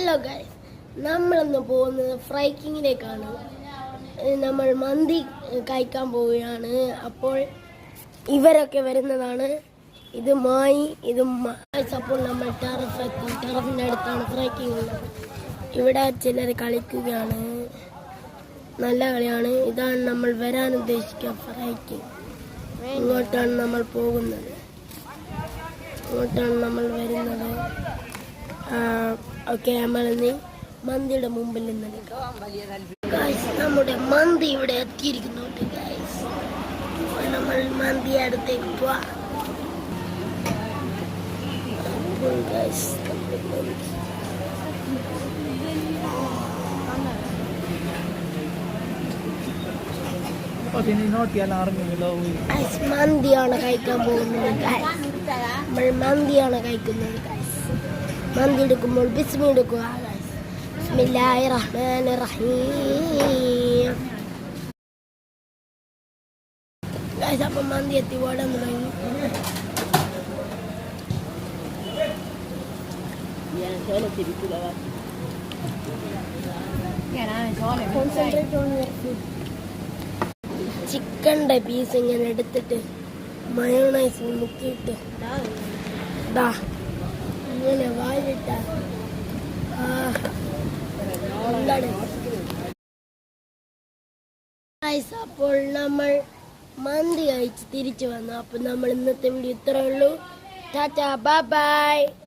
Hello guys, നമ്മളിന്ന് പോകുന്നത് ഫ്രൈക്കിങ്ങിലേക്കാണ്. നമ്മൾ മന്തി കഴിക്കാൻ പോവുകയാണ്. അപ്പോൾ ഇവരൊക്കെ വരുന്നതാണ്. ഇത് മായി, ഇത് അപ്പോൾ നമ്മൾ ടെറഫിൻ്റെ അടുത്താണ് ഫ്രൈക്കിങ് ഉള്ളത്. ഇവിടെ ചിലർ കളിക്കുകയാണ്, നല്ല കളിയാണ്. ഇതാണ് നമ്മൾ വരാൻ ഉദ്ദേശിക്കുക ഫ്രൈക്കിങ്. ഇങ്ങോട്ടാണ് നമ്മൾ പോകുന്നത്, ഇങ്ങോട്ടാണ് നമ്മൾ വരുന്നത്. ഓക്കെ, നമ്മളിന്ന് മന്തിയുടെ മുമ്പിൽ നിന്ന് നമ്മുടെ മന്തി ഇവിടെ എത്തിയിരിക്കുന്നുണ്ട് ഗൈസ്. നമ്മൾ മന്തി അടുത്തേക്ക് പോവാം. മന്തിയാണ് കഴിക്കാൻ പോകുന്നത്. നമ്മൾ മന്തിയാണ് കഴിക്കുന്നത് ഗൈസ്. മന്തി എടുക്കുമ്പോൾ ബിസ്മി എടുക്കുക. ബിസ്മില്ലാഹിർ റഹ്മാനിർ റഹീം. ഗൈസ്, അപ്പം മന്തി എത്തി ഓടാൻ തുടങ്ങി. ചിക്കൻ്റെ പീസ് ഇങ്ങനെ എടുത്തിട്ട് മയോണൈസ് മുക്കിയിട്ട് ഇങ്ങനെ വായിലിട്ട അപ്പോൾ നമ്മൾ മന്തി കഴിച്ച് തിരിച്ചു വന്നു. അപ്പോൾ നമ്മൾ ഇന്നത്തെ വീഡിയോ ഇത്രയേ ഉള്ളൂ. Tata, bye bye.